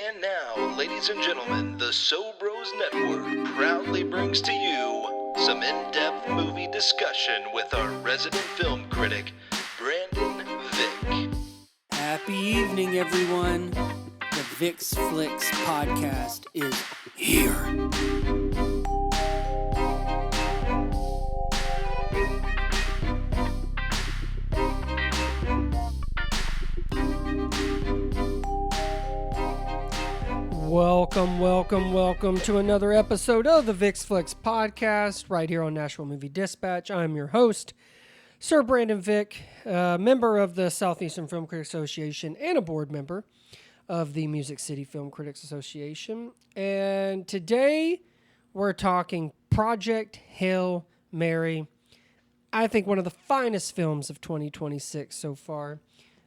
And now, ladies and gentlemen, the So Bros Network proudly brings to you some in-depth movie discussion with our resident film critic, Brandon Vick. Happy evening, everyone. The Vick's Flicks podcast is here. Welcome to another episode of the Vick's Flicks podcast right here on Nashville Movie Dispatch. I'm your host, Sir Brandon Vick, member of the Southeastern Film Critics Association and a board member of the Music City Film Critics Association. And today we're talking Project Hail Mary. I think one of the finest films of 2026 so far.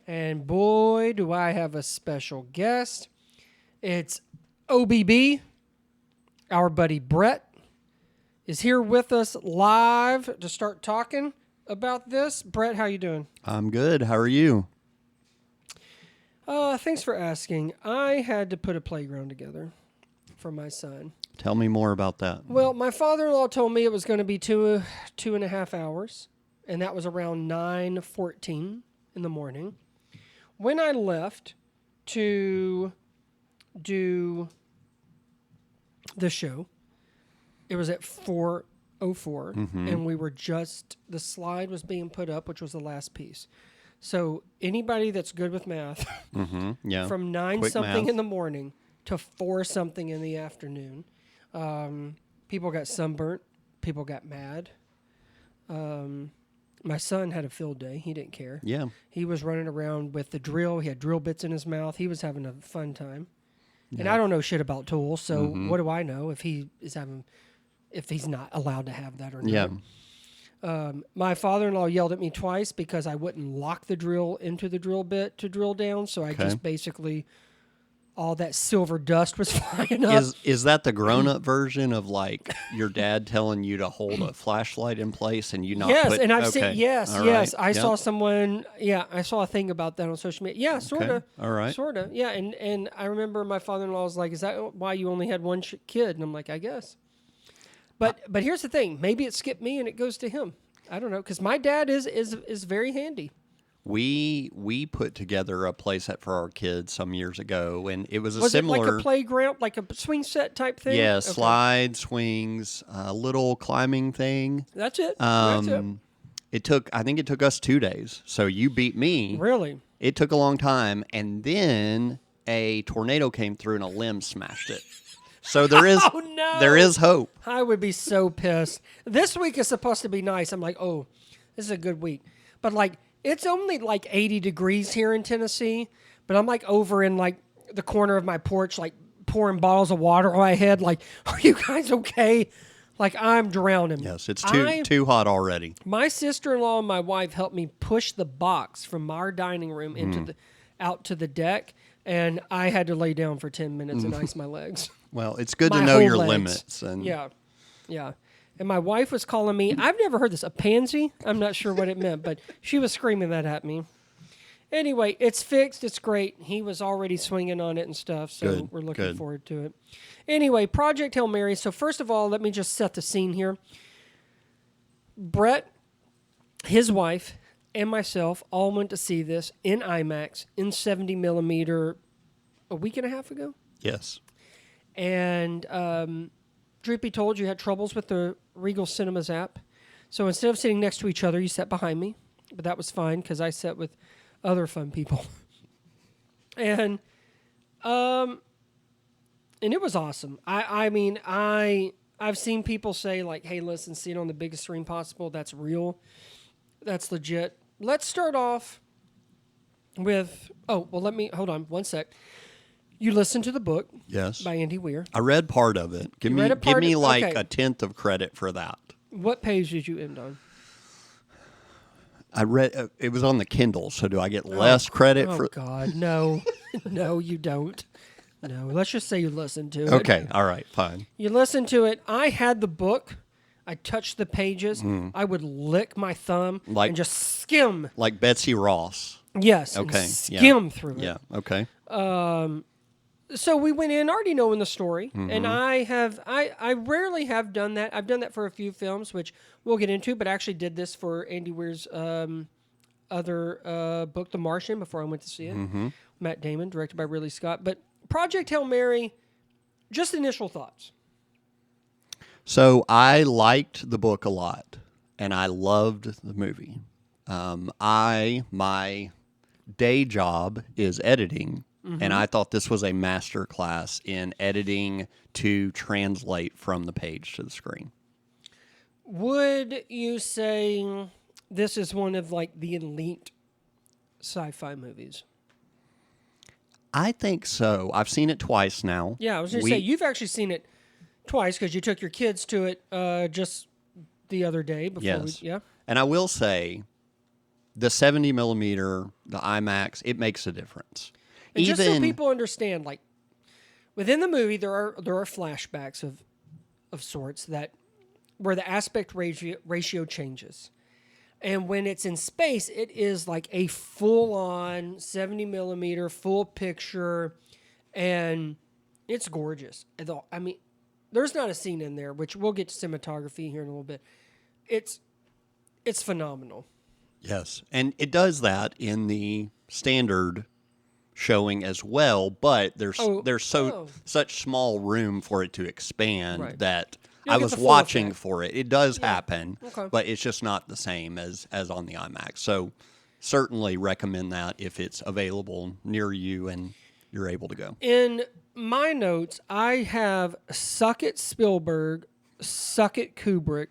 And boy, do I have a special guest. It's OBB. Our buddy Brett is here with us live to start talking about this. Brett, how you doing? I'm good. How are you? Thanks for asking. I had to put a playground together for my son. Tell me more about that. Well, my father-in-law told me it was going to be two and a half hours, and that was around 9:14 in the morning. When I left to do the show, it was at 4:04, and we were the slide was being put up, which was the last piece. So anybody that's good with math, from 9-something in the morning to 4-something in the afternoon, people got sunburnt, people got mad. My son had a field day. He didn't care. Yeah. He was running around with the drill. He had drill bits in his mouth. He was having a fun time. And I don't know shit about tools, so what do I know if he's not allowed to have that or not? Yeah. My father-in-law yelled at me twice because I wouldn't lock the drill into the drill bit to drill down, so I just basically, all that silver dust was flying up. Is that the grown-up version of like your dad telling you to hold a flashlight in place and you not yes, put... and I've seen, yes. I saw I saw a thing about that on social media. Yeah, sort of. All right. Sort of, yeah. And I remember my father-in-law was like, is that why you only had one kid? And I'm like, I guess. But here's the thing. Maybe it skipped me and it goes to him. I don't know, because my dad is very handy. We put together a play set for our kids some years ago, and it was similar... Was it like a playground, like a swing set type thing? Yeah, slide, swings, a little climbing thing. That's it. I think it took us 2 days, so you beat me. Really? It took a long time, and then a tornado came through and a limb smashed it. So there is there is hope. I would be so pissed. This week is supposed to be nice. I'm like, oh, this is a good week. But like, it's only like 80 degrees here in Tennessee. But I'm like over in like the corner of my porch, like pouring bottles of water on my head. Like, are you guys okay? Like, I'm drowning. Yes, it's too hot already. My sister-in-law and my wife helped me push the box from our dining room out to the deck. And I had to lay down for 10 minutes and ice my legs. Well, it's good to know your limits. And yeah. And my wife was calling me, I've never heard this, a pansy? I'm not sure what it meant, but she was screaming that at me. Anyway, it's fixed. It's great. He was already swinging on it and stuff, so we're looking forward to it. Anyway, Project Hail Mary. So first of all, let me just set the scene here. Brett, his wife, and myself all went to see this in IMAX in 70 millimeter a week and a half ago. Yes. And Droopy told you had troubles with the Regal Cinemas app. So instead of sitting next to each other, you sat behind me. But that was fine because I sat with other fun people. And it was awesome. I've seen people say like, hey, listen, see it on the biggest screen possible. That's real. That's legit. Let's start off with... hold on one sec. You listened to the book, yes, by Andy Weir. I read part of it. Give me a tenth of credit for that. What page did you end on? I read it was on the Kindle. So do I get less credit for? Oh God, no, no, you don't. No, let's just say you listened to it. Okay, all right, fine. You listened to it. I had the book. I touched the pages. I would lick my thumb and just skim. Like Betsy Ross. Yes. Okay. And skim through it. Yeah. Okay. So we went in already knowing the story, and I rarely have done that. I've done that for a few films, which we'll get into, but I actually did this for Andy Weir's other book, The Martian, before I went to see it. Matt Damon, directed by Ridley Scott. But Project Hail Mary, just initial thoughts. So I liked the book a lot, and I loved the movie. My day job is editing, and I thought this was a master class in editing to translate from the page to the screen. Would you say this is one of like the elite sci-fi movies? I think so. I've seen it twice now. Yeah, I was going to say, you've actually seen it twice because you took your kids to it just the other day. Before yes. And I will say, the 70 millimeter, the IMAX, it makes a difference. And just so people understand, like, within the movie, there are flashbacks of sorts where the aspect ratio changes. And when it's in space, it is like a full-on 70 millimeter, full picture, and it's gorgeous. I mean, there's not a scene in there, which we'll get to cinematography here in a little bit. It's phenomenal. Yes, and it does that in the standard showing as well, but there's such small room for it to expand that I was watching for it. It does happen, but it's just not the same as on the IMAX. So certainly recommend that if it's available near you and you're able to go. In my notes, I have suck it Spielberg, suck it Kubrick,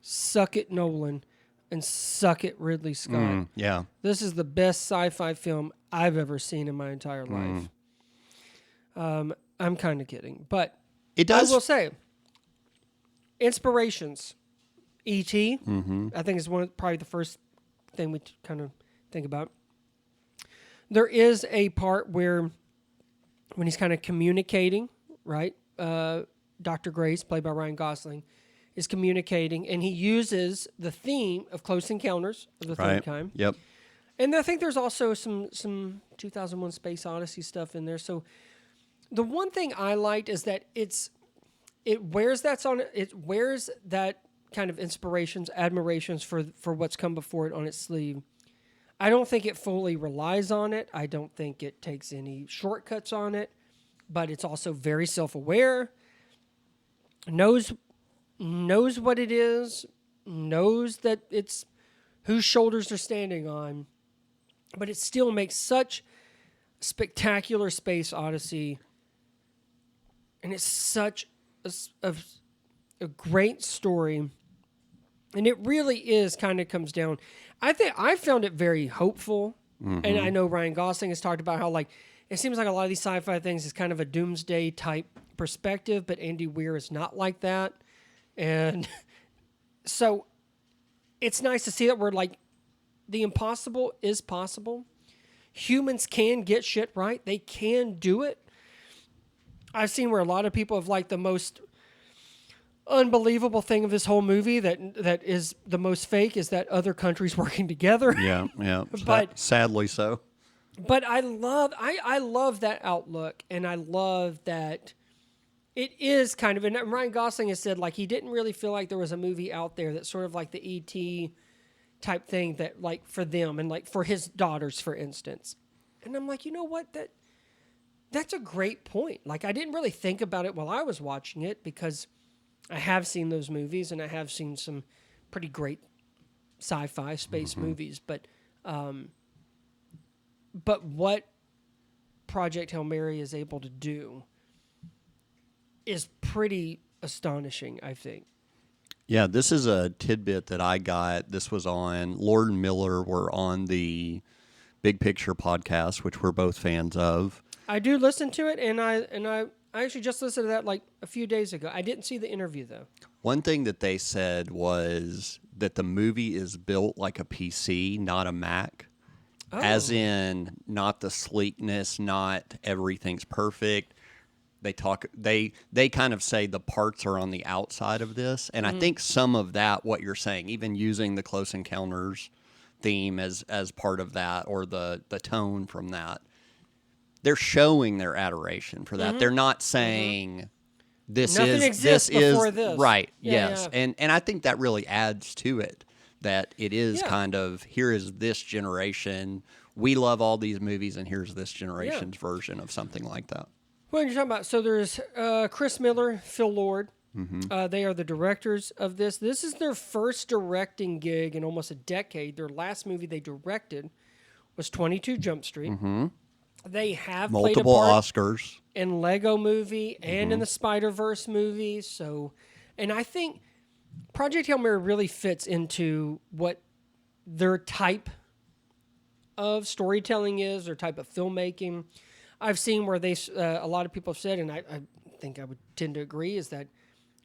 suck it Nolan, and suck it Ridley Scott. Yeah. This is the best sci-fi film I've ever seen in my entire life. I'm kind of kidding, but it does. I will say, inspirations. E.T. I think is probably the first thing we kind of think about. There is a part where when he's kind of communicating, right? Dr. Grace, played by Ryan Gosling, is communicating, and he uses the theme of Close Encounters of the Third Kind. Yep. And I think there's also some 2001 Space Odyssey stuff in there. So the one thing I liked is that it wears that kind of inspirations, admirations for what's come before it on its sleeve. I don't think it fully relies on it. I don't think it takes any shortcuts on it, but it's also very self-aware, knows what it is, knows that it's whose shoulders they're standing on, but it still makes such spectacular space odyssey, and it's such a great story, and it really is kind of comes down. I think I found it very hopeful, and I know Ryan Gosling has talked about how like it seems like a lot of these sci-fi things is kind of a doomsday type perspective, but Andy Weir is not like that, and so it's nice to see that we're like the impossible is possible. Humans can get shit right; they can do it. I've seen where a lot of people have like the most unbelievable thing of this whole movie that is the most fake is that other countries working together. Yeah. But sadly so. But I love that outlook, and I love that it is kind of, and Ryan Gosling has said like he didn't really feel like there was a movie out there that's sort of like the E.T. type thing that like for them and like for his daughters, for instance. And I'm like, you know what, that's a great point. Like I didn't really think about it while I was watching it because I have seen those movies, and I have seen some pretty great sci-fi space movies. But what Project Hail Mary is able to do is pretty astonishing, I think. Yeah, this is a tidbit that I got. This was on Lord and Miller were on the Big Picture podcast, which we're both fans of. I do listen to it, and I actually just listened to that like a few days ago. I didn't see the interview, though. One thing that they said was that the movie is built like a PC, not a Mac. Oh. As in, not the sleekness, not everything's perfect. They kind of say the parts are on the outside of this. And I think some of that, what you're saying, even using the Close Encounters theme as part of that, or the tone from that, they're showing their adoration for that. They're not saying Nothing exists before this. Right. Yeah, yes. yeah. And I think that really adds to it, that it is kind of, here is this generation. We love all these movies, and here's this generation's version of something like that. Well, you're talking about, so there's Chris Miller, Phil Lord. They are the directors of this. This is their first directing gig in almost a decade. Their last movie they directed was 22 Jump Street. They have multiple played a part Oscars in Lego Movie and in the Spider-Verse movie. So, and I think Project Hail Mary really fits into what their type of storytelling is, their type of filmmaking. I've seen where a lot of people have said, and I think I would tend to agree, is that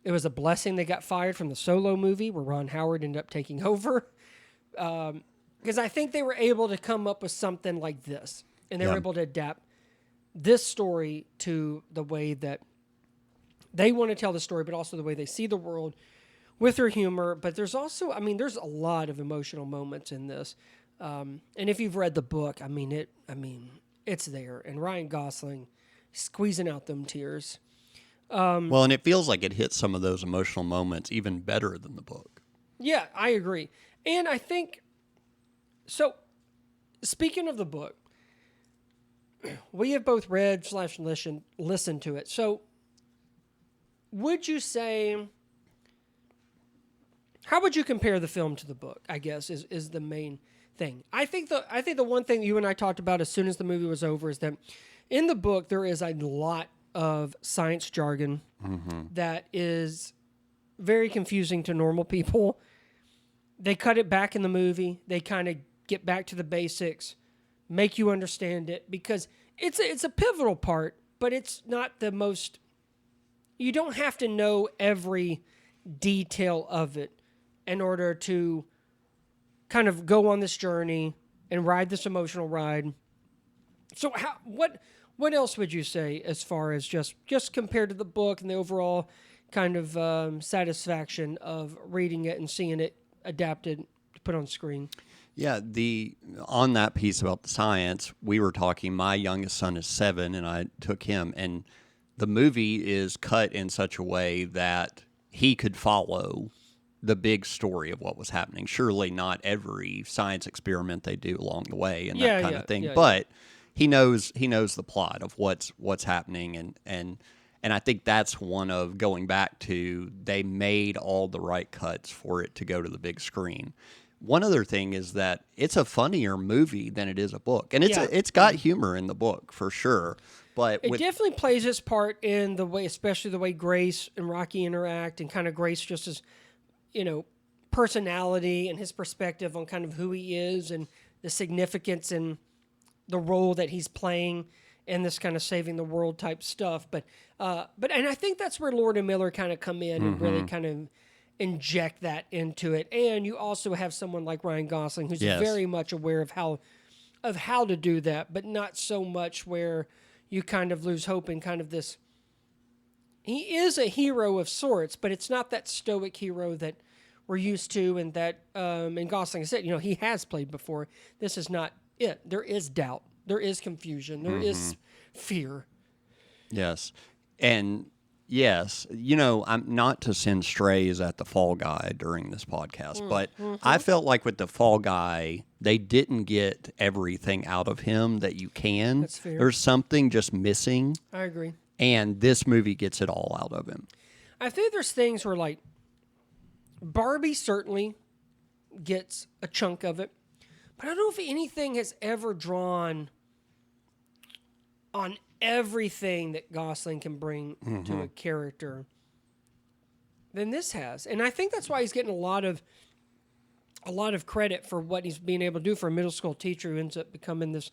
it was a blessing they got fired from the Solo movie where Ron Howard ended up taking over. Because I think they were able to come up with something like this. And they were able to adapt this story to the way that they want to tell the story, but also the way they see the world with their humor. But there's also, there's a lot of emotional moments in this. And if you've read the book, it's there. And Ryan Gosling squeezing out them tears. Well, and it feels like it hits some of those emotional moments even better than the book. Yeah, I agree. And I think, so speaking of the book, we have both read / listened to it. So would you say, how would you compare the film to the book, I guess, is the main thing. I think the one thing you and I talked about as soon as the movie was over is that in the book there is a lot of science jargon that is very confusing to normal people. They cut it back in the movie. They kind of get back to the basics, make you understand it, because it's a pivotal part, but it's not the most. You don't have to know every detail of it in order to kind of go on this journey and ride this emotional ride. So what else would you say as far as just compared to the book and the overall kind of satisfaction of reading it and seeing it adapted, put on screen? Yeah, on that piece about the science, we were talking, my youngest son is 7, and I took him, and the movie is cut in such a way that he could follow the big story of what was happening. Surely not every science experiment they do along the way and that kind of thing, but he knows the plot of what's happening, and I think that's one of, going back to, they made all the right cuts for it to go to the big screen. One other thing is that it's a funnier movie than it is a book, and it's got humor in the book for sure. But it definitely plays its part in the way, especially the way Grace and Rocky interact, and kind of Grace just as, personality and his perspective on kind of who he is and the significance and the role that he's playing in this kind of saving the world type stuff. But and I think that's where Lord and Miller kind of come in and really kind of inject that into it. And you also have someone like Ryan Gosling who's very much aware of how to do that, but not so much where you kind of lose hope in kind of this. He is a hero of sorts, but it's not that stoic hero that we're used to, and that and Gosling said, he has played before. This is not it. There is doubt. There is confusion. There is fear. Yes. And yes, I'm not to send strays at the Fall Guy during this podcast, but I felt like with the Fall Guy, they didn't get everything out of him that you can. That's fair. There's something just missing. I agree. And this movie gets it all out of him. I think there's things where, like, Barbie certainly gets a chunk of it, but I don't know if anything has ever drawn on everything that Gosling can bring to a character than this has. And I think that's why he's getting a lot of credit for what he's being able to do for a middle school teacher who ends up becoming this,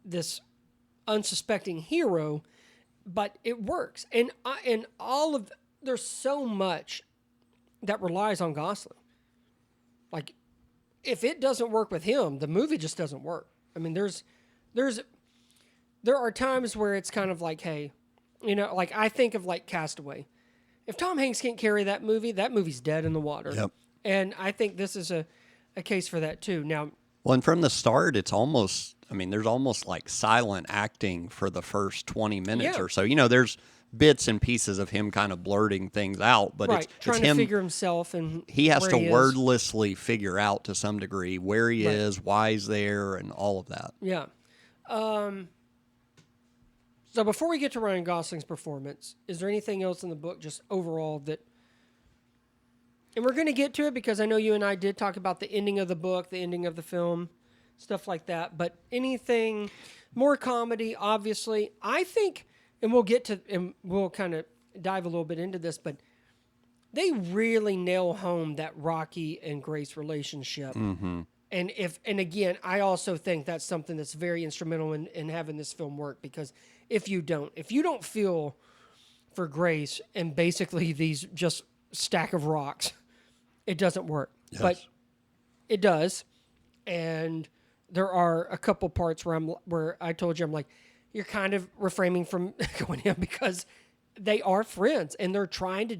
this unsuspecting hero. But it works. And there's so much that relies on Gosling. Like, if it doesn't work with him, the movie just doesn't work. I mean, there are times where it's kind of like, hey, like I think of like Castaway. If Tom Hanks can't carry that movie's dead in the water. Yep. And I think this is a case for that too. Now, Well, and from the start, it's almost, I mean, there's almost like silent acting for the first 20 minutes or so. You know, there's bits and pieces of him kind of blurting things out, but it's trying him, to figure himself and he has to he wordlessly figure out to some degree where he is, why he's there, and all of that. Yeah. So before we get to Ryan Gosling's performance, is there anything else in the book just overall that... And we're going to get to it because I know you and I did talk about the ending of the book, the ending of the film, stuff like that. But anything more comedy, obviously. I think, and we'll get to, and we'll kind of dive a little bit into this, but they really nail home that Rocky and Grace relationship. Mm-hmm. And again, I also think that's something that's very instrumental in having this film work, because if you don't feel for Grace and basically these just stack of rocks, it doesn't work. Yes. But it does. And there are a couple parts where I told you, I'm like, you're kind of refraining from going in because they are friends and they're trying to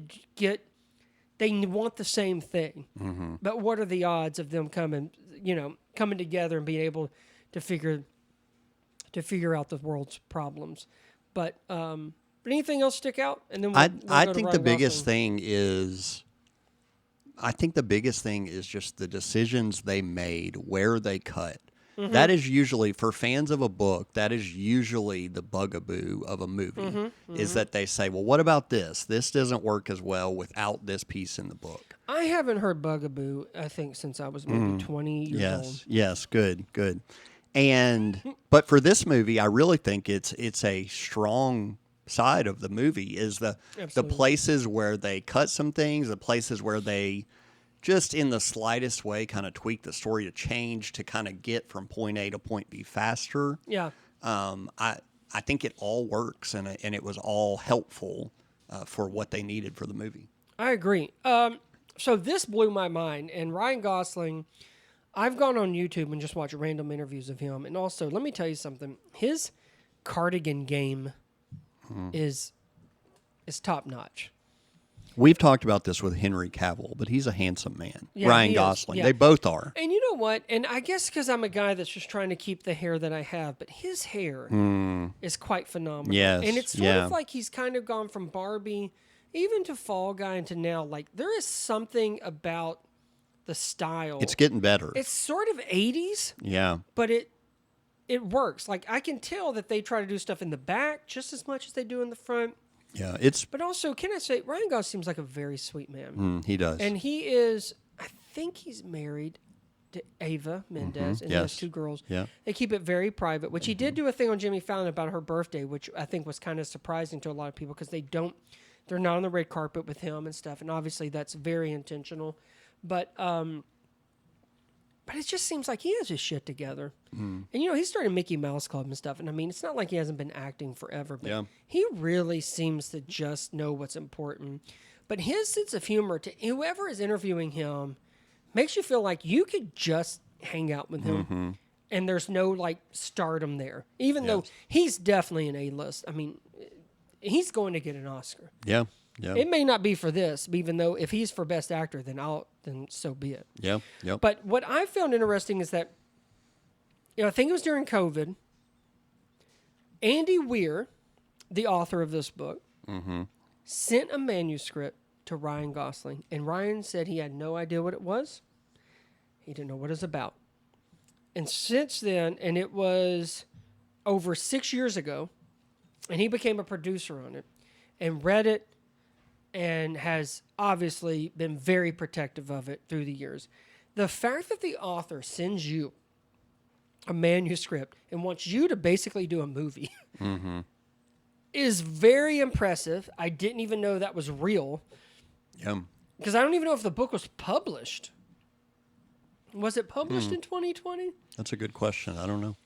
they want the same thing. Mm-hmm. But what are the odds of them coming together and being able to figure out the world's problems? But anything else stick out? And then I think the biggest thing is just the decisions they made, where they cut. Mm-hmm. That is usually, for fans of a book, that is usually the bugaboo of a movie, is that they say, well, what about this? This doesn't work as well without this piece in the book. I haven't heard bugaboo, I think, since I was maybe 20 years old. Yes, good. But for this movie, I really think it's a strong side of the movie, is the places where they cut some things, the places where they just in the slightest way kind of tweak the story to change to kind of get from point A to point B faster. Yeah. I think it all works, and it was all helpful for what they needed for the movie. I agree. So this blew my mind, and Ryan Gosling, I've gone on YouTube and just watched random interviews of him, and also, let me tell you something, his cardigan game is top-notch. We've talked about this with Henry Cavill, but he's a handsome man. Yeah, Ryan Gosling. Yeah. They both are. And you know what? And I guess because I'm a guy that's just trying to keep the hair that I have, but his hair is quite phenomenal. Yes. And it's sort of like he's kind of gone from Barbie even to Fall Guy and to now. Like, there is something about the style. It's getting better. It's sort of 80s. Yeah. But it works. Like, I can tell that they try to do stuff in the back just as much as they do in the front. Yeah, But also, can I say, Ryan Gosling seems like a very sweet man. He does. And he is, I think he's married to Ava Mendez, and he has 2 girls. Yeah. They keep it very private, which he did do a thing on Jimmy Fallon about her birthday, which I think was kind of surprising to a lot of people because they're not on the red carpet with him and stuff, and obviously that's very intentional. But it just seems like he has his shit together. And, he's starting Mickey Mouse Club and stuff. And, I mean, it's not like he hasn't been acting forever. But he really seems to just know what's important. But his sense of humor, to whoever is interviewing him, makes you feel like you could just hang out with him. And there's no, like, stardom there. Even though he's definitely an A-list. I mean, he's going to get an Oscar. Yeah. Yeah. It may not be for this, even though if he's for Best Actor, then so be it. Yeah. Yep. But what I found interesting is that, I think it was during COVID, Andy Weir, the author of this book, sent a manuscript to Ryan Gosling, and Ryan said he had no idea what it was. He didn't know what it was about. And since then, and it was over 6 years ago, and he became a producer on it and read it, and has obviously been very protective of it through the years. The fact that the author sends you a manuscript and wants you to basically do a movie is very impressive. I didn't even know that was real. Yeah. Because I don't even know if the book was published. Was it published in 2020? That's a good question. I don't know.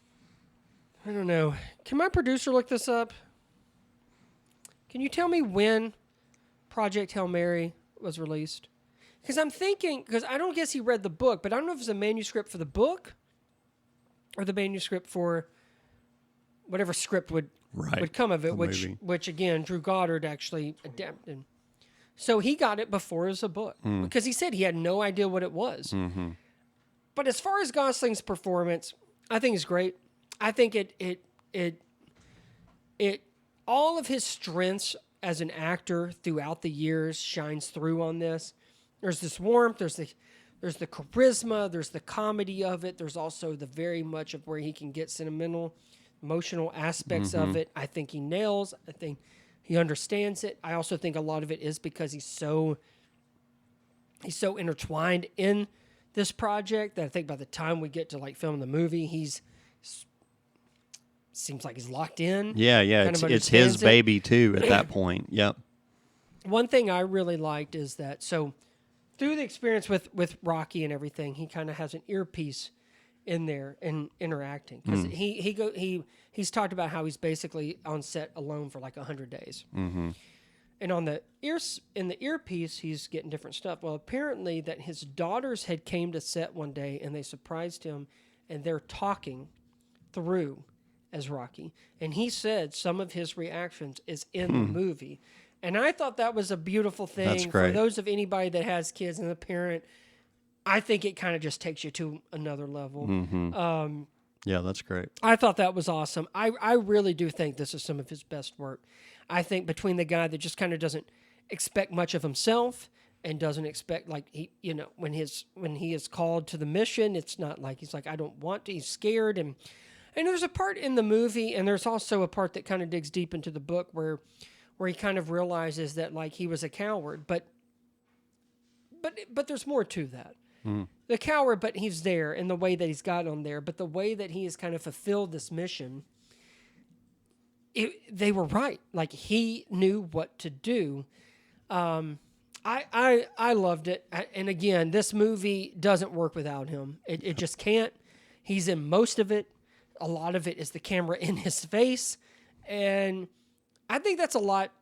I don't know. Can my producer look this up? Can you tell me when Project Hail Mary was released? Because I'm thinking, because I don't guess he read the book, but I don't know if it's a manuscript for the book or the manuscript for whatever script would come of it, which again, Drew Goddard actually adapted. So he got it before it was a book because he said he had no idea what it was. But as far as Gosling's performance, I think it's great. I think it all of his strengths as an actor throughout the years shines through on this. There's this warmth, there's the charisma, there's the comedy of it. There's also the very much of where he can get sentimental, emotional aspects of it. I think he nails. I think he understands it. I also think a lot of it is because he's so intertwined in this project that I think by the time we get to like film the movie, seems like he's locked in. Yeah. It's his baby too at that point. Yep. One thing I really liked is that through the experience with Rocky and everything, he kind of has an earpiece in there and interacting because he's talked about how he's basically on set alone for like 100 days. Mm-hmm. And on the earpiece, he's getting different stuff. Well, apparently that his daughters had came to set one day and they surprised him, and they're talking through as Rocky. And he said some of his reactions is in the movie. And I thought that was a beautiful thing. That's great. For those of anybody that has kids and a parent. I think it kind of just takes you to another level. Mm-hmm. Yeah, that's great. I thought that was awesome. I really do think this is some of his best work. I think between the guy that just kind of doesn't expect much of himself and doesn't expect like when he is called to the mission, it's not like he's like I don't want to. He's scared and there's a part in the movie and there's also a part that kind of digs deep into the book where he kind of realizes that like he was a coward, but there's more to that. The coward, but he's there in the way that he's got on there, but the way that he has kind of fulfilled this mission. They were right. Like he knew what to do. I loved it. And again, this movie doesn't work without him. It just can't. He's in most of it. A lot of it is the camera in his face. And I think that's a lot.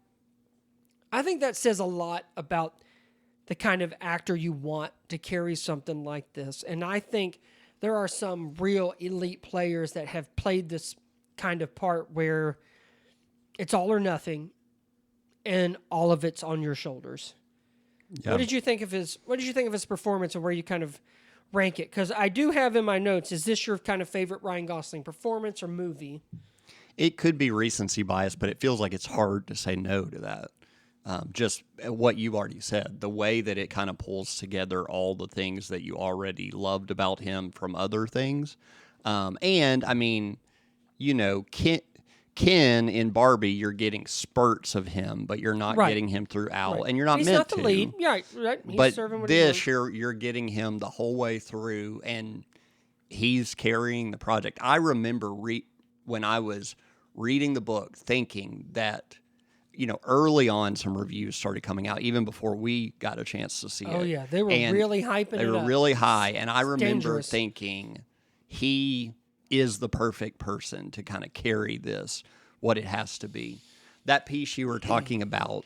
I think that says a lot about the kind of actor you want to carry something like this. And I think there are some real elite players that have played this kind of part where it's all or nothing and all of it's on your shoulders. Yeah. What did you think of his performance and where you kind of rank it? Because I do have in my notes, is this your kind of favorite Ryan Gosling performance or movie? It could be recency bias, but it feels like it's hard to say no to that. Just what you already said, the way that it kind of pulls together all the things that you already loved about him from other things. And, I mean, Ken in Barbie, you're getting spurts of him, but you're not getting him throughout, and you're not meant to. He's not the lead. Yeah, right. He's but serving what this, you're getting him the whole way through, and he's carrying the project. I remember when I was reading the book thinking that, early on some reviews started coming out, even before we got a chance to see it. Oh, yeah. They were really hyping it up. They were really high, and I remember thinking he is the perfect person to kind of carry this, what it has to be. That piece you were talking about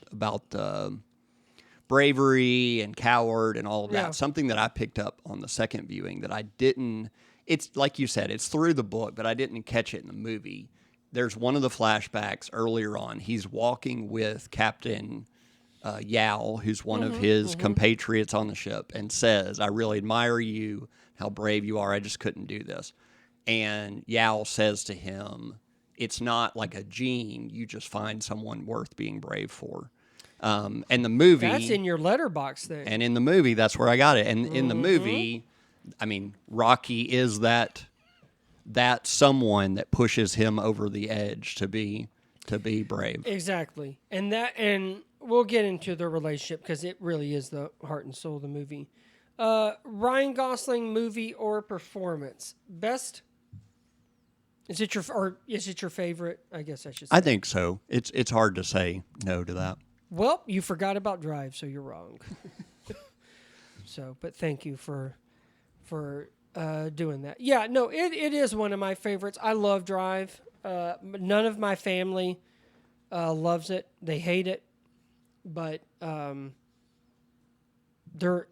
bravery and coward and all of that, something that I picked up on the second viewing that I didn't, it's like you said, it's through the book, but I didn't catch it in the movie. There's one of the flashbacks earlier on. He's walking with Captain Yao, who's one of his compatriots on the ship, and says, I really admire you, how brave you are. I just couldn't do this. And Yao says to him, it's not like a gene. You just find someone worth being brave for. And the movie... That's in your letterbox thing. And in the movie, that's where I got it. And in the movie, I mean, Rocky is that someone that pushes him over the edge to be brave. Exactly. And we'll get into the relationship because it really is the heart and soul of the movie. Ryan Gosling movie or performance? Best? Is it your favorite? I guess I should say. I think so. It's hard to say no to that. Well, you forgot about Drive, so you're wrong. But thank you for doing that. Yeah, no, it is one of my favorites. I love Drive. None of my family loves it. They hate it, but they're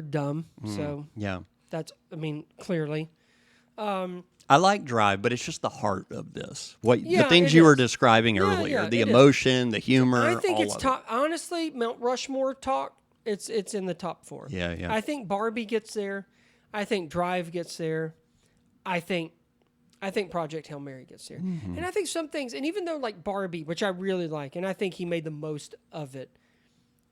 dumb. So yeah, that's clearly. I like Drive, but it's just the heart of this. The things you were describing earlier, the emotion, the humor. I think it's top. Honestly, Mount Rushmore talk. It's in the top 4. Yeah. I think Barbie gets there. I think Drive gets there. I think Project Hail Mary gets there. And I think some things, and even though like Barbie, which I really like, and I think he made the most of it,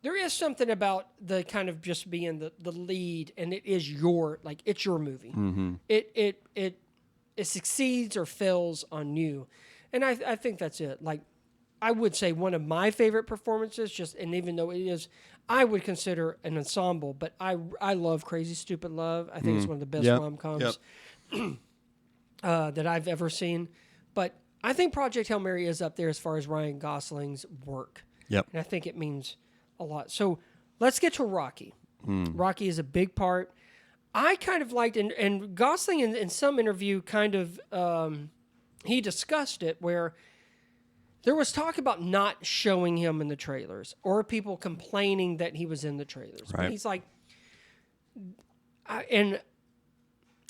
there is something about the kind of just being the lead, and it is it's your movie. It succeeds or fails on you. And I think that's it. Like, I would say one of my favorite performances, and even though it is, I would consider an ensemble, but I love Crazy Stupid Love. I think it's one of the best rom-coms that I've ever seen. But I think Project Hail Mary is up there as far as Ryan Gosling's work. Yep. And I think it means a lot. So let's get to Rocky. Rocky is a big part. I kind of liked, and Gosling in some interview kind of, he discussed it where there was talk about not showing him in the trailers or people complaining that he was in the trailers. Right. But he's like, and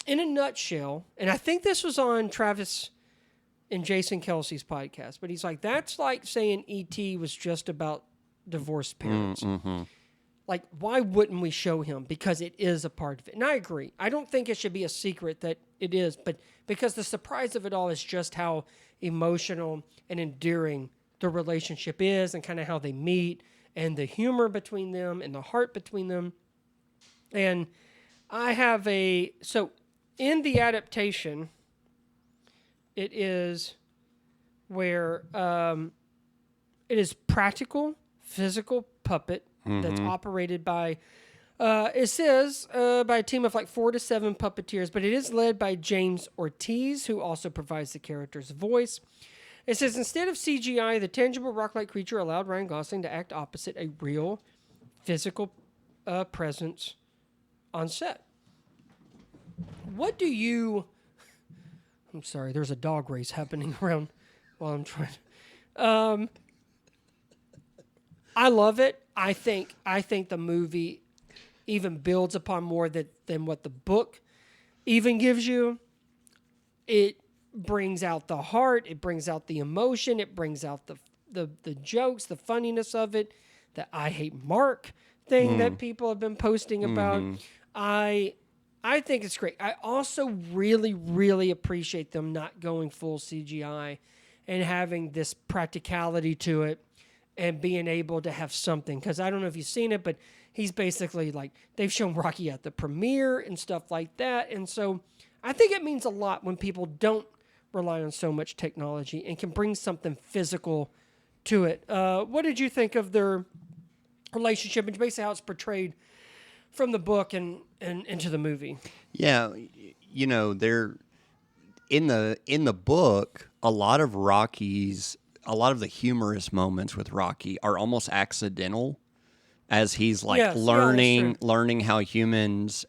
in a nutshell, and I think this was on Travis and Jason Kelsey's podcast, but he's like, that's like saying E.T. was just about divorced parents. Like, why wouldn't we show him? Because it is a part of it. And I agree. I don't think it should be a secret that it is, but because the surprise of it all is just how emotional and endearing the relationship is and kind of how they meet and the humor between them and the heart between them. And I have so in the adaptation, it is where it is practical, physical puppet that's operated by, it says, by a team of like 4 to 7 puppeteers, but it is led by James Ortiz, who also provides the character's voice. It says, instead of CGI, the tangible rock-like creature allowed Ryan Gosling to act opposite a real physical presence on set. What do you... I'm sorry, there's a dog race happening around while I'm trying... I love it. I think the movie even builds upon more than what the book even gives you. It brings out the heart. It brings out the emotion. It brings out the jokes, the funniness of it. The I hate Mark thing that people have been posting about. I think it's great. I also really, really appreciate them not going full CGI and having this practicality to it. And being able to have something, because I don't know if you've seen it, but he's basically like, they've shown Rocky at the premiere and stuff like that. And so I think it means a lot when people don't rely on so much technology and can bring something physical to it. What did you think of their relationship and basically how it's portrayed from the book and into the movie? Yeah, you know, they're in the book, a lot of the humorous moments with Rocky are almost accidental, as he's like learning how humans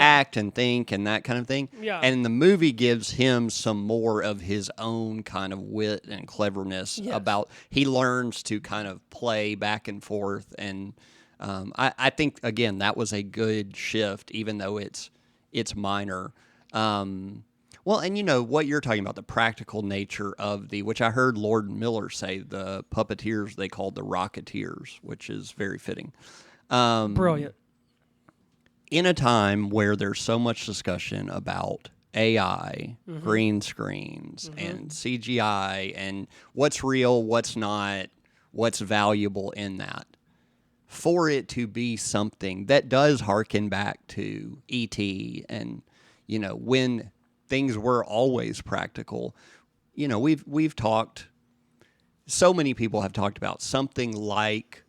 act and think and that kind of thing. Yeah. And the movie gives him some more of his own kind of wit and cleverness about, he learns to kind of play back and forth. And I think, again, that was a good shift, even though it's minor. Well, and you know what you're talking about, the practical nature of which I heard Lord Miller say, the puppeteers they called the Rocketeers, which is very fitting. Brilliant. In a time where there's so much discussion about AI, green screens, and CGI, and what's real, what's not, what's valuable in that, for it to be something that does harken back to E.T. and, you know, when things were always practical. You know, we've talked, so many people have talked about something like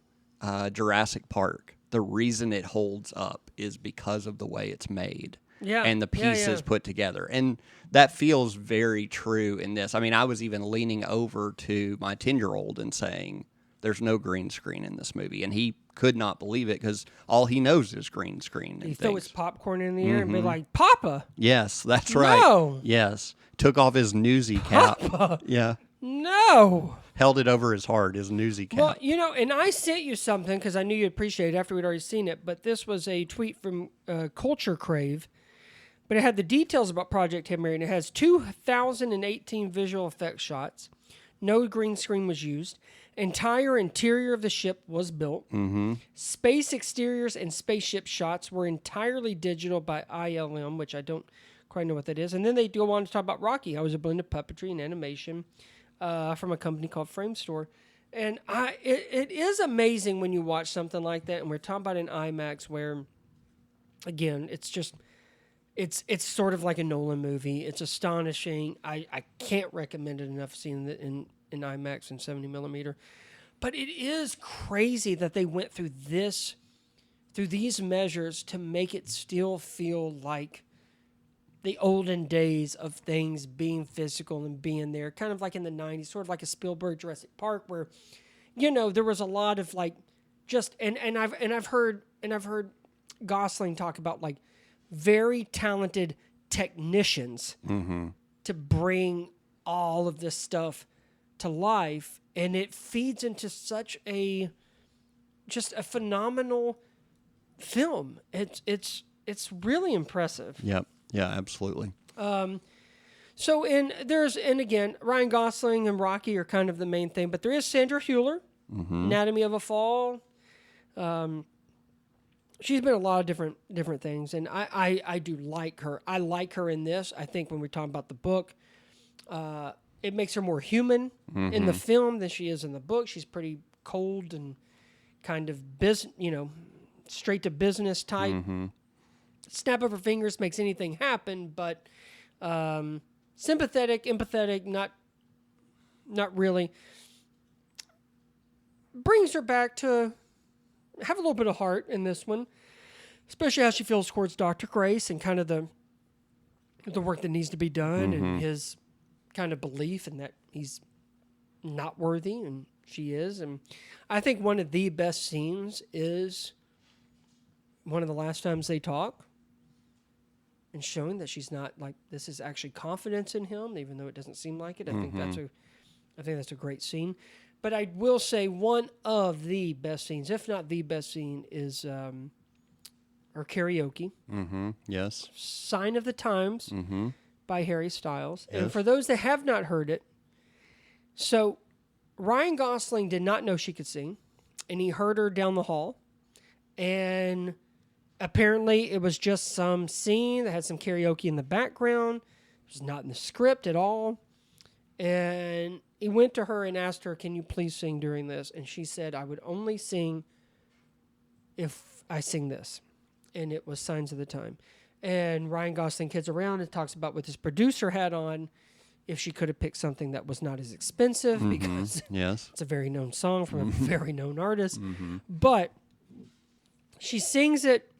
Jurassic Park. The reason it holds up is because of the way it's made and the pieces put together. And that feels very true in this. I mean, I was even leaning over to my 10-year-old and saying, there's no green screen in this movie. And he could not believe it because all he knows is green screen. He throw his popcorn in the air and be like, Papa. Yes, that's right. No. Yes. Took off his newsy cap. Papa. Yeah. No. Held it over his heart, his newsy cap. Well, you know, and I sent you something because I knew you'd appreciate it after we'd already seen it, but this was a tweet from Culture Crave, but it had the details about Project Hail Mary, and it has 2018 visual effects shots, No green screen was used. Entire interior of the ship was built. Mm-hmm. Space exteriors and spaceship shots were entirely digital by ILM, which I don't quite know what that is. And then they go on to talk about Rocky, how it was a blend of puppetry and animation from a company called Framestore. And it is amazing when you watch something like that. And we're talking about an IMAX where, again, it's sort of like a Nolan movie. It's astonishing. I can't recommend it enough seeing it in IMAX and 70 millimeter. But it is crazy that they went through these measures to make it still feel like the olden days of things being physical and being there, kind of like in the 90s, sort of like a Spielberg Jurassic Park, where, there was a lot of like just and I've heard Gosling talk about like very talented technicians to bring all of this stuff to life, and it feeds into such just a phenomenal film. It's really impressive. Yep. Yeah, absolutely. So again, Ryan Gosling and Rocky are kind of the main thing, but there is Sandra Hüller, Anatomy of a Fall. She's been a lot of different things, and I do like her. I like her in this. I think when we're talking about the book, it makes her more human in the film than she is in the book. She's pretty cold and kind of straight to business type. Snap of her fingers makes anything happen, but sympathetic, empathetic, not really. Brings her back to have a little bit of heart in this one, especially how she feels towards Dr. Grace and kind of the work that needs to be done and his kind of belief in that he's not worthy and she is. And I think one of the best scenes is one of the last times they talk and showing that she's not like, this is actually confidence in him, even though it doesn't seem like it. I think that's a great scene. But I will say one of the best scenes, if not the best scene, is her karaoke. Yes. Sign of the Times by Harry Styles. Yes. And for those that have not heard it, so Ryan Gosling did not know she could sing, and he heard her down the hall. And apparently it was just some scene that had some karaoke in the background. It was not in the script at all. And he went to her and asked her, "Can you please sing during this?" And she said, "I would only sing if I sing this." And it was Signs of the Time. And Ryan Gosling kids around and talks about with his producer hat on, if she could have picked something that was not as expensive because it's a very known song from a very known artist. But she sings it,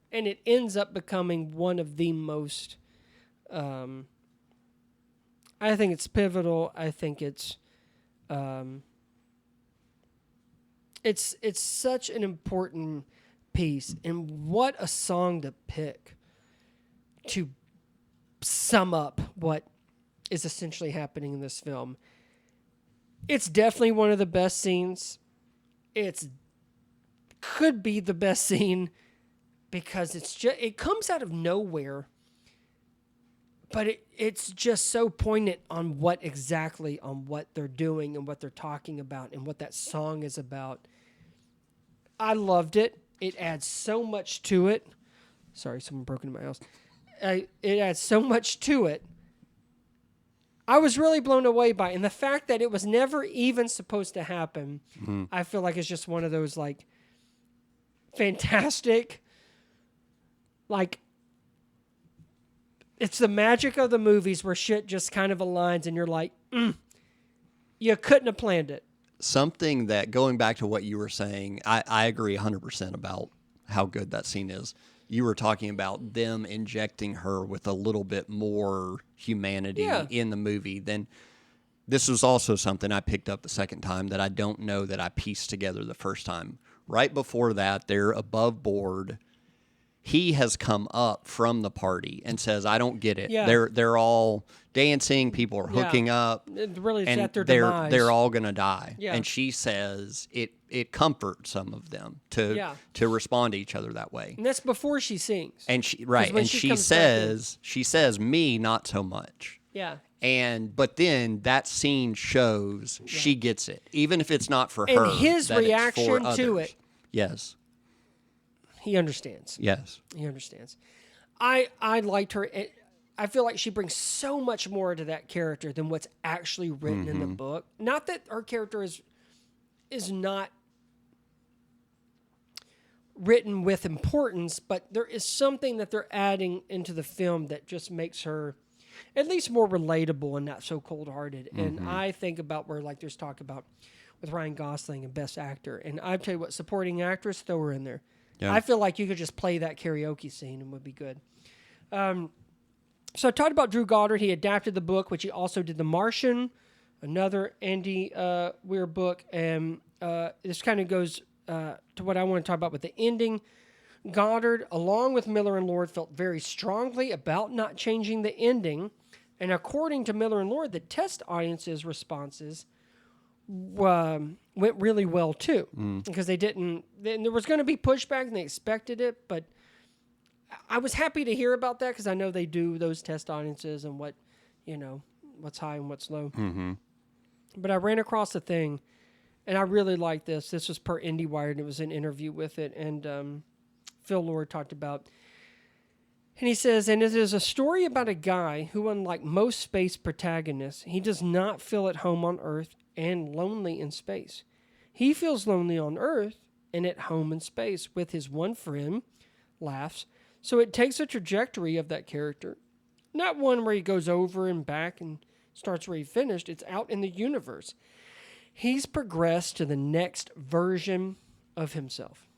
and it ends up becoming one of the most... I think it's pivotal. I think it's such an important piece, and what a song to pick to sum up what is essentially happening in this film. It's definitely one of the best scenes. Could be the best scene because it comes out of nowhere. But it's just so poignant on what they're doing and what they're talking about and what that song is about. I loved it. It adds so much to it. Sorry, someone broke into my house. It adds so much to it. I was really blown away by it. And the fact that it was never even supposed to happen, I feel like it's just one of those, like, fantastic, like, it's the magic of the movies where shit just kind of aligns and you're like, you couldn't have planned it. Something that, going back to what you were saying, I agree 100% about how good that scene is. You were talking about them injecting her with a little bit more humanity in the movie. Then this was also something I picked up the second time that I don't know that I pieced together the first time. Right before that, they're above board. He has come up from the party and says, "I don't get it. Yeah. They're all dancing. People are hooking up. Really, it's and at their demise. They're all gonna die." Yeah. And she says it comforts some of them to respond to each other that way. And that's before she sings. And she says, "Me, not so much." Yeah. But then that scene shows she gets it, even if it's not for her. And his reaction to it. Yes. He understands. Yes. He understands. I liked her. I feel like she brings so much more to that character than what's actually written in the book. Not that her character is not written with importance, but there is something that they're adding into the film that just makes her at least more relatable and not so cold-hearted. And I think about where, like, there's talk about with Ryan Gosling and Best Actor. And I tell you what, supporting actress, throw her in there. Yeah. I feel like you could just play that karaoke scene and would be good. So I talked about Drew Goddard. He adapted the book, which he also did The Martian, another Andy Weir book. And this kind of goes to what I want to talk about with the ending. Goddard, along with Miller and Lord, felt very strongly about not changing the ending. And according to Miller and Lord, the test audience's responses went really well, too. Because they didn't... There was going to be pushback, and they expected it, but I was happy to hear about that because I know they do those test audiences and what, what's high and what's low. Mm-hmm. But I ran across a thing, and I really like this. This was per IndieWire, and it was an interview with it, and Phil Lord talked about. And he says, and it is a story about a guy who, unlike most space protagonists, he does not feel at home on Earth and lonely in space. He feels lonely on Earth and at home in space with his one friend, laughs. So it takes a trajectory of that character. Not one where he goes over and back and starts where he finished. It's out in the universe. He's progressed to the next version of himself.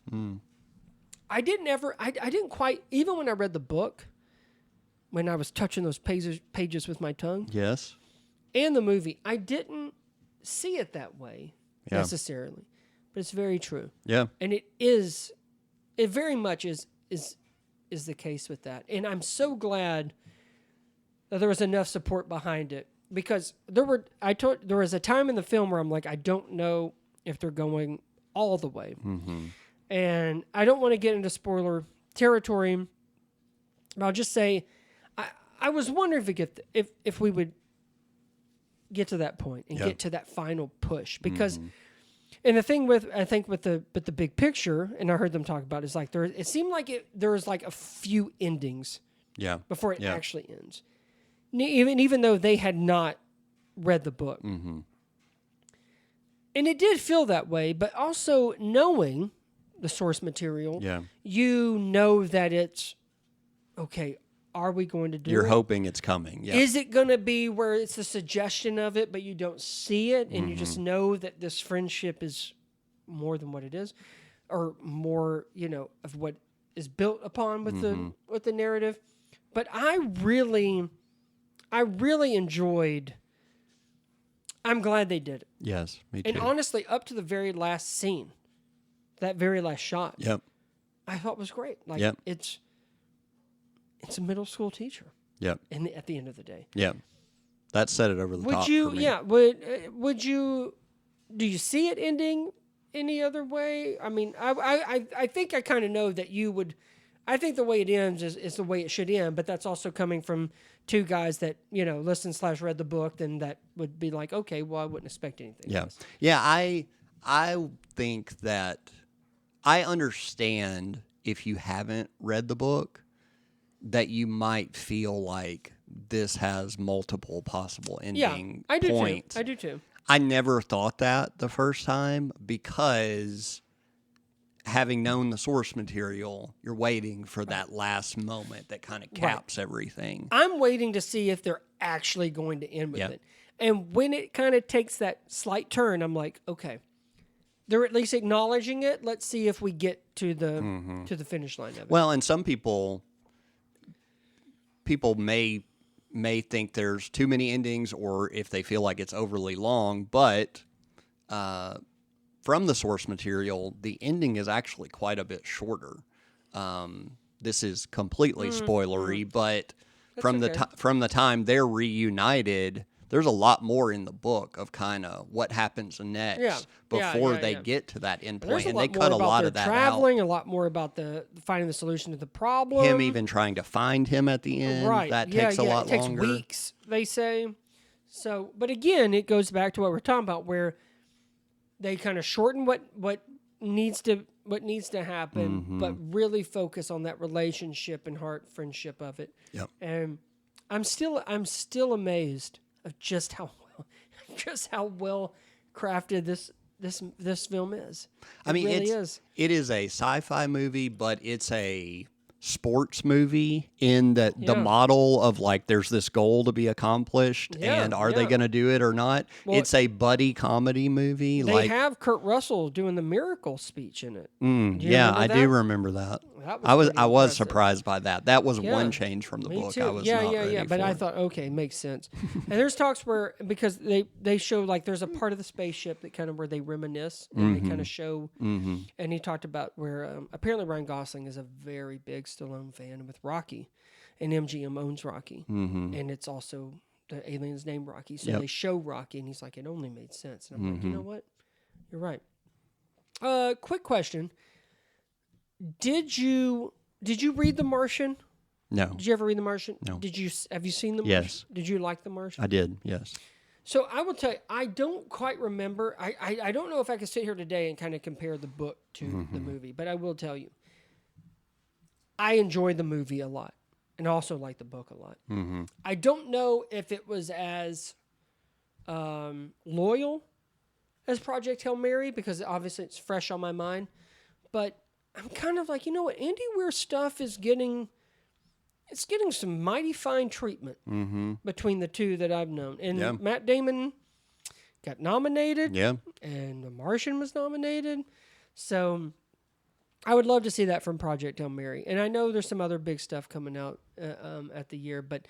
I didn't quite, even when I read the book, when I was touching those pages with my tongue. Yes. And the movie, I didn't see it that way necessarily. But it's very true. Yeah. And it very much is the case with that. And I'm so glad that there was enough support behind it because there was a time in the film where I'm like, I don't know if they're going all the way. Mm-hmm. And I don't want to get into spoiler territory, but I'll just say I was wondering if we would get to that point and get to that final push because. Mm-hmm. And the thing with the big picture, and I heard them talk about, is like it seemed like there was like a few endings, before it actually ends. Even though they had not read the book, and it did feel that way. But also knowing the source material, you know that it's okay. Are we going to do it? You're hoping it's coming. Yeah. Is it going to be where it's a suggestion of it, but you don't see it, and you just know that this friendship is more than what it is, or more, of what is built upon with the narrative? But I really enjoyed. I'm glad they did it. Yes, me too. And honestly, up to the very last scene, that very last shot, I thought was great. Like it's a middle school teacher. Yep. At the end of the day. Yeah. That set it over the top for me. Yeah. Would you? Do you see it ending any other way? I mean, I think I kind of know that you would. I think the way it ends is the way it should end, but that's also coming from two guys that listened/read the book. Then that would be like, okay, well, I wouldn't expect anything else. Yeah. I think that I understand if you haven't read the book, that you might feel like this has multiple possible ending points. I do too. I never thought that the first time because having known the source material, you're waiting for that last moment that kind of caps everything. I'm waiting to see if they're actually going to end with it. And when it kind of takes that slight turn, I'm like, okay, they're at least acknowledging it. Let's see if we get to the finish line of it. Well, and some people may think there's too many endings or if they feel like it's overly long, but from the source material, the ending is actually quite a bit shorter. This is completely spoilery, but from the time they're reunited, there's a lot more in the book of kind of what happens next before they get to that end point, and they cut a lot of that traveling, out. A lot more about the finding the solution to the problem. Him even trying to find him at the end. Right. That takes a lot longer. It takes weeks, they say. So, but again, it goes back to what we're talking about, where they kind of shorten what needs to happen, but really focus on that relationship and friendship of it. Yep. And I'm still amazed of just how well crafted this film is. It is a sci-fi movie, but it's a sports movie in that the model of like there's this goal to be accomplished, and are they going to do it or not? Well, it's a buddy comedy movie. They have Kurt Russell doing the miracle speech in it. I do remember that. I was surprised by that. That was one change from the book. Too. I was not ready for. But I thought, okay, makes sense. And there's talks where, because they show like there's a part of the spaceship that kind of where they reminisce and they kind of show. And he talked about where apparently Ryan Gosling is a very big Stallone fan with Rocky, and MGM owns Rocky, and it's also the alien's name Rocky. So they show Rocky, and he's like, it only made sense. And I'm like, you know what? You're right. Quick question. Did you read The Martian? No. Did you ever read The Martian? No. Have you seen The Martian? Yes. Did you like The Martian? I did, yes. So I will tell you, I don't quite remember. I don't know if I could sit here today and kind of compare the book to the movie, but I will tell you, I enjoyed the movie a lot and also liked the book a lot. I don't know if it was as loyal as Project Hail Mary, because obviously it's fresh on my mind, but I'm kind of like, you know what, Andy Weir's stuff is getting some mighty fine treatment between the two that I've known. And Matt Damon got nominated. Yeah. And The Martian was nominated. So I would love to see that from Project Hail Mary. And I know there's some other big stuff coming out at the year, but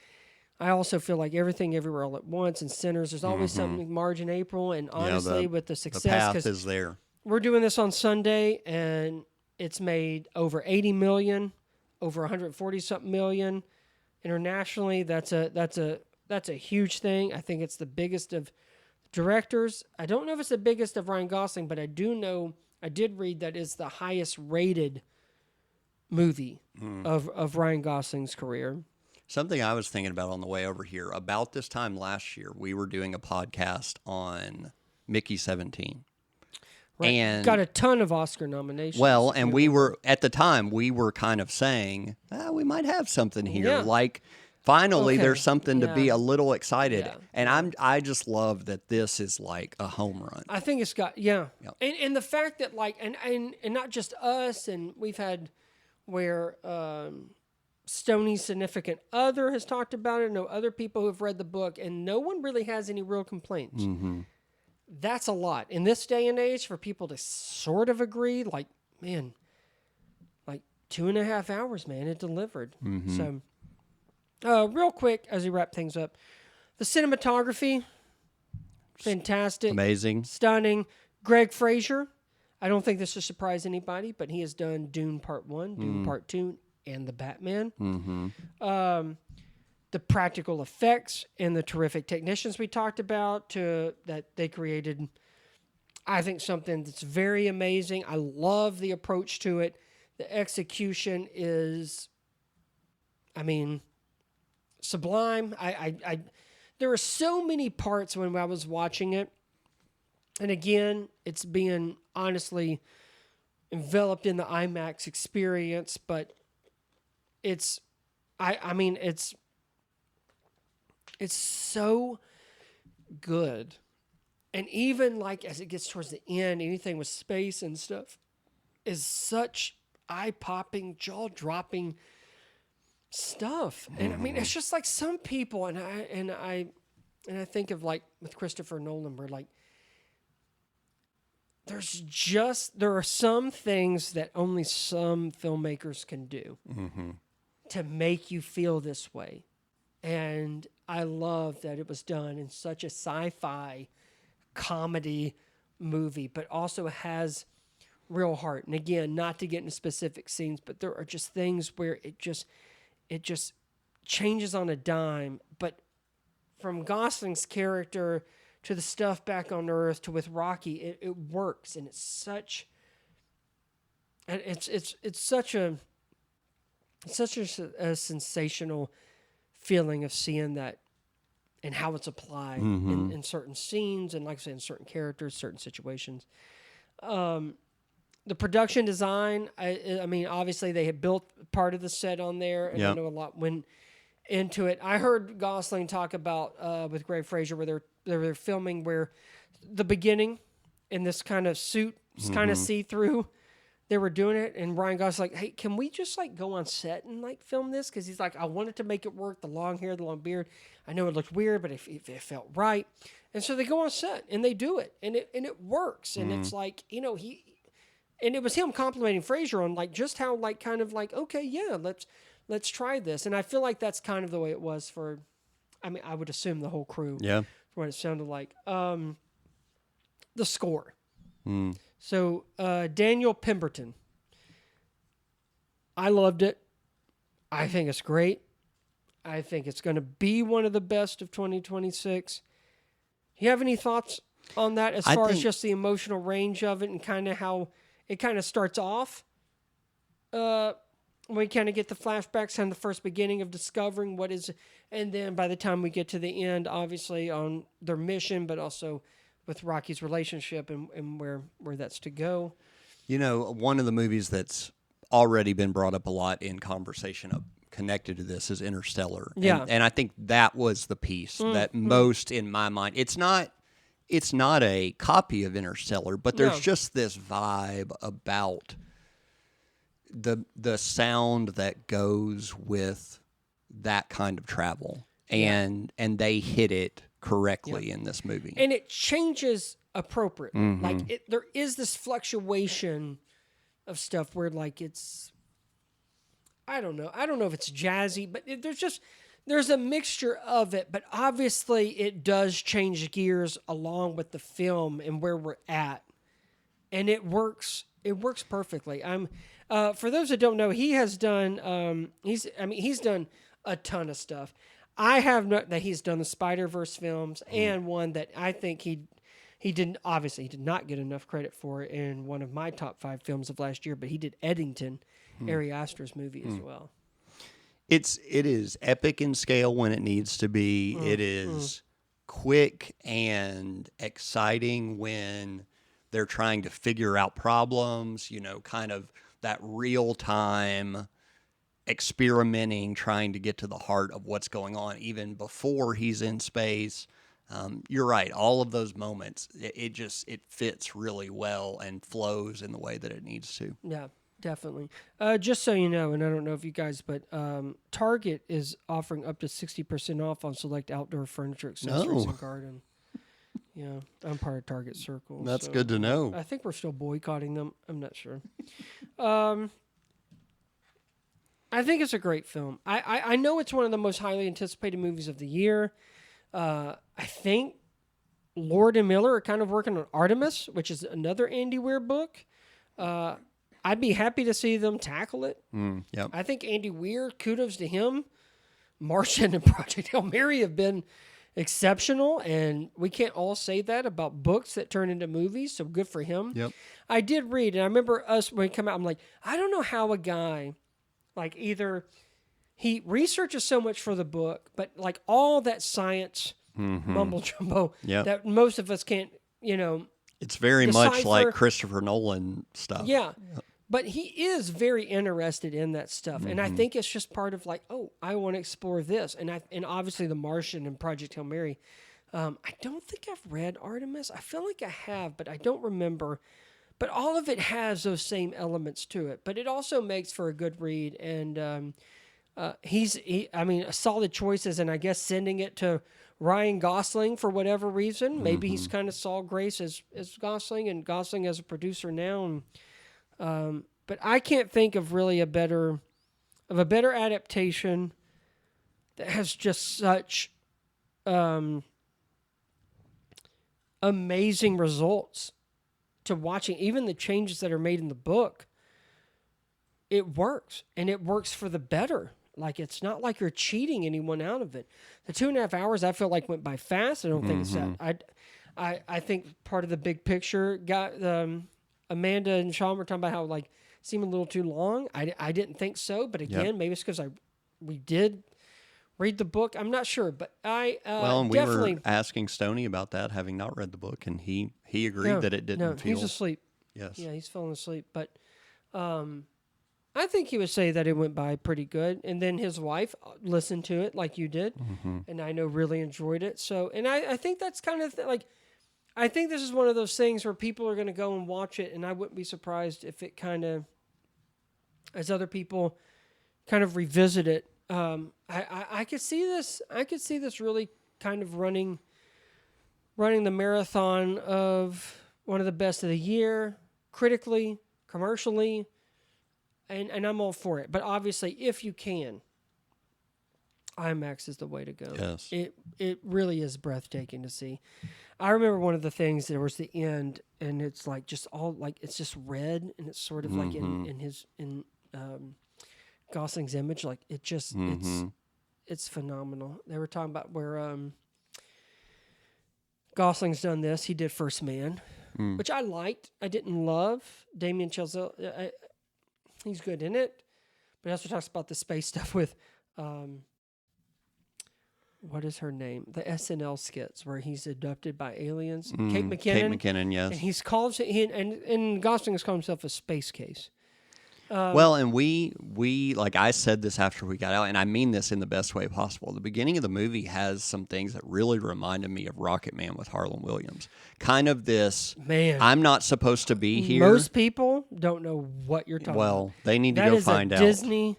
I also feel like Everything Everywhere All at Once and Sinners, there's always something March and April. And honestly, with the success, the path is there. We're doing this on Sunday, and it's made over 80 million, over 140 something million internationally. That's a huge thing. I think it's the biggest of directors. I don't know if it's the biggest of Ryan Gosling, but I did read that it's the highest rated movie of Ryan Gosling's career. Something I was thinking about on the way over here, about this time last year, we were doing a podcast on Mickey 17. Right. And got a ton of Oscar nominations. Well, and we were, at the time, we were kind of saying, we might have something here. Yeah. Like, finally, there's something to be a little excited. Yeah. And I just love that this is like a home run. I think it's got, And the fact that, like, and not just us, and we've had where Stoney's significant other has talked about it, no other people who have read the book, and no one really has any real complaints. That's a lot. In this day and age, for people to sort of agree, like, man, like 2.5 hours, man, it delivered. So, real quick, as we wrap things up, the cinematography, fantastic. Amazing. Stunning. Greg Fraser, I don't think this will surprise anybody, but he has done Dune Part 1, Dune Part 2, and The Batman. The practical effects and the terrific technicians we talked about that they created, I think, something that's very amazing. I love the approach to it. The execution is, sublime. There are so many parts when I was watching it, and again, it's being honestly enveloped in the IMAX experience, but it's so good. And even like as it gets towards the end, anything with space and stuff is such eye-popping, jaw-dropping stuff. And it's just like some people, and I think of like with Christopher Nolan, where like there are some things that only some filmmakers can do to make you feel this way. And I love that it was done in such a sci-fi comedy movie, but also has real heart. And again, not to get into specific scenes, but there are just things where it just changes on a dime, but from Gosling's character to the stuff back on Earth to with Rocky, it works, and it's such a sensational feeling of seeing that and how it's applied in certain scenes and, like I said, in certain characters, certain situations. The production design, I mean, obviously they had built part of the set on there, and I know a lot went into it. I heard Gosling talk about with Greg Fraser where they were filming where the beginning in this kind of suit, kind of see-through. They were doing it, and Ryan Gosling's like, "Hey, can we just like go on set and like film this?" Because he's like, "I wanted to make it work. The long hair, the long beard. I know it looked weird, but it felt right." And so they go on set and they do it, and it works. And it's like, you know, and it was him complimenting Fraser on like just how like kind of like, okay, yeah, let's try this. And I feel like that's kind of the way it was for, I mean, I would assume the whole crew. Yeah. For what it sounded like. The score. So Daniel Pemberton. I loved it. I think it's great. I think it's going to be one of the best of 2026. You have any thoughts on that as far as just the emotional range of it and kind of how it kind of starts off? We kind of get the flashbacks and the first beginning of discovering what is, and then by the time we get to the end, obviously on their mission, but also with Rocky's relationship and where that's to go. You know, one of the movies that's already been brought up a lot in conversation connected to this is Interstellar. Yeah. And I think that was the piece that most in my mind, it's not a copy of Interstellar, but there's just this vibe about the sound that goes with that kind of travel. And they hit it correctly in this movie. And it changes appropriately. Like there is this fluctuation of stuff where like it's, I don't know if it's jazzy, but there's a mixture of it, but obviously it does change gears along with the film and where we're at. And it works perfectly. For those that don't know, he has done he's done a ton of stuff. I have not that he's done the Spider-Verse films and one that I think he did not get enough credit for in one of my top 5 films of last year, but he did Eddington, Ari Aster's movie as well. It is epic in scale when it needs to be. It is quick and exciting when they're trying to figure out problems, you know, kind of that real time experimenting, trying to get to the heart of what's going on even before he's in space. You're right. All of those moments, it fits really well and flows in the way that it needs to. Yeah, definitely. Just so you know, and I don't know if you guys, but Target is offering up to 60% off on select outdoor furniture, accessories, and garden. Yeah, I'm part of Target Circle. That's good to know. I think we're still boycotting them. I'm not sure. I think it's a great film. I know it's one of the most highly anticipated movies of the year. I think Lord and Miller are kind of working on Artemis, which is another Andy Weir book. I'd be happy to see them tackle it. Yep. I think Andy Weir, kudos to him. Martian and Project Hail Mary have been exceptional, and we can't all say that about books that turn into movies, so good for him. Yep. I did read, and I remember us when we come out, I'm like, I don't know how a guy, like either he researches so much for the book, but like all that science mumble jumbo that most of us can't, you know. It's very much like Christopher Nolan stuff. Yeah. But he is very interested in that stuff. And I think it's just part of like, oh, I want to explore this. And obviously The Martian and Project Hail Mary. I don't think I've read Artemis. I feel like I have, but I don't remember. But all of it has those same elements to it. But it also makes for a good read. And a solid choices. And I guess sending it to Ryan Gosling for whatever reason. Maybe he's kind of saw grace as Gosling and Gosling as a producer now. But I can't think of really a better adaptation that has just such amazing results to watching. Even the changes that are made in the book, it works, and it works for the better. like it's not like you're cheating anyone out of it. The 2.5 hours I feel like went by fast. I don't think it's that. I think part of the big picture got Amanda and Sean were talking about how like seemed a little too long. I didn't think so, but again, maybe it's because we did read the book. I'm not sure, but we were asking Stoney about that, having not read the book, and he agreed that it didn't feel. He's asleep. Yes. Yeah, he's falling asleep, but I think he would say that it went by pretty good. And then his wife listened to it like you did, and I know really enjoyed it. So, and I think that's kind of like, I think this is one of those things where people are going to go and watch it, and I wouldn't be surprised if it kind of, as other people kind of revisit it. I could see this. I could see this really kind of running the marathon of one of the best of the year, critically, commercially. And I'm all for it. But obviously, if you can, IMAX is the way to go. Yes. It really is breathtaking to see. I remember one of the things, there was the end, and it's like just all, like, it's just red, and it's sort of like in Gosling's image. Like, it just, it's phenomenal. They were talking about where Gosling's done this. He did First Man, which I liked. I didn't love. Damien Chazelle, he's good in it, but he also talks about the space stuff with, what is her name? The SNL skits where he's abducted by aliens. Kate McKinnon. Kate McKinnon, yes. And he's called, and Gosling has called himself a space case. Well, and we like I said this after we got out, and I mean this in the best way possible. The beginning of the movie has some things that really reminded me of Rocket Man with Harlan Williams. Kind of this, I'm not supposed to be here. Most people don't know what you're talking about. Well, they need to go find out. That is a Disney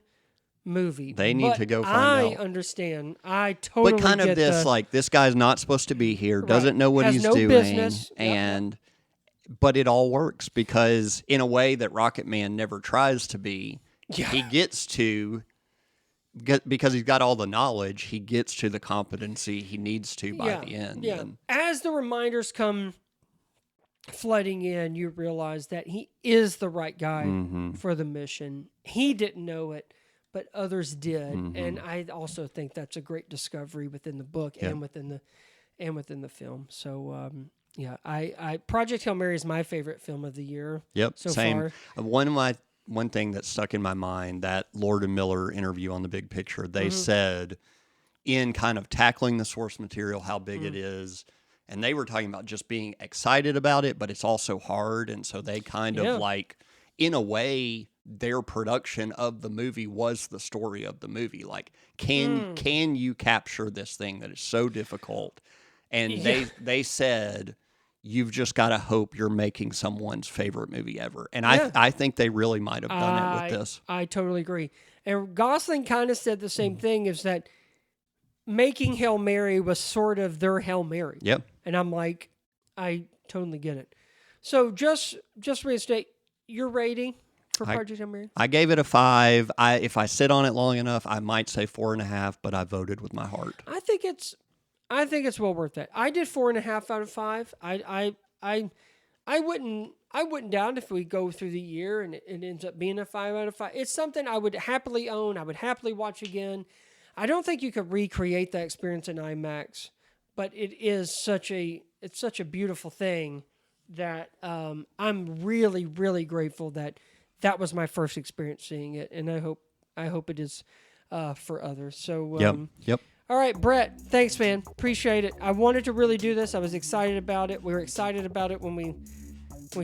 movie. They need to go find out. I understand. I totally get But kind of this, like, this guy's not supposed to be here, doesn't know what he's doing. Business. And... But it all works because in a way that Rocket Man never tries to be, he gets to, because he's got all the knowledge, he gets to the competency he needs to by the end. Yeah. As the reminders come flooding in, you realize that he is the right guy for the mission. He didn't know it, but others did. And I also think that's a great discovery within the book and within the film. So, yeah, I Project Hail Mary is my favorite film of the year. Yep, so same. far. One thing that stuck in my mind, that Lord and Miller interview on The Big Picture, they said in kind of tackling the source material, how big it is, and they were talking about just being excited about it, but it's also hard, and so they kind of like, in a way, their production of the movie was the story of the movie. Like, can you capture this thing that is so difficult? And they said, you've just got to hope you're making someone's favorite movie ever. And I think they really might have done it with this. I totally agree. And Gosling kind of said the same thing, is that making Hail Mary was sort of their Hail Mary. Yep. And I'm like, I totally get it. So just reinstate your rating for Project Hail Mary. I gave it a 5. If I sit on it long enough, I might say 4.5, but I voted with my heart. I think it's well worth that. I did 4.5 out of 5. I wouldn't doubt if we go through the year and it ends up being a 5 out of 5. It's something I would happily own. I would happily watch again. I don't think you could recreate that experience in IMAX, but it is such a beautiful thing that I'm really, really grateful that was my first experience seeing it, and I hope it is for others. So Yep. All right, Brett, thanks, man. Appreciate it. I wanted to really do this. I was excited about it. We were excited about it when we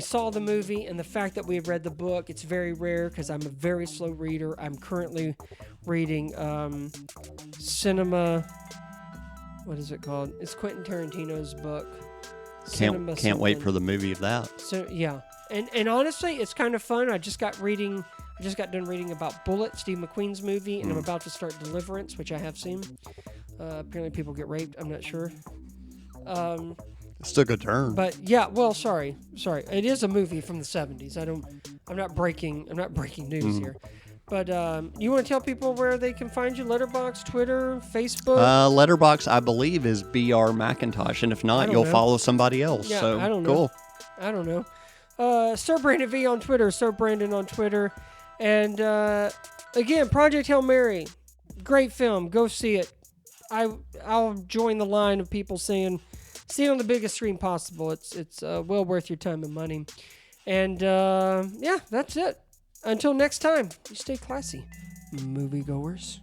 saw the movie, and the fact that we have read the book. It's very rare because I'm a very slow reader. I'm currently reading Cinema. What is it called? It's Quentin Tarantino's book. Can't wait for the movie of that. So yeah, and honestly, it's kind of fun. I just got done reading about Bullet, Steve McQueen's movie, and I'm about to start Deliverance, which I have seen. Apparently people get raped. I'm not sure. It's a good turn. But yeah, well, sorry. It is a movie from the 70s. I'm not breaking news here. But you want to tell people where they can find you? Letterboxd, Twitter, Facebook? Letterboxd, I believe, is BR McIntosh, and if not, you'll follow somebody else. Yeah, so I don't know. Cool. I don't know. Sir Brandon V on Twitter, Sir Brandon on Twitter. And again, Project Hail Mary. great film. Go see it. I'll join the line of people saying, see it on the biggest screen possible. It's well worth your time and money. And yeah, that's it. Until next time, you stay classy, moviegoers.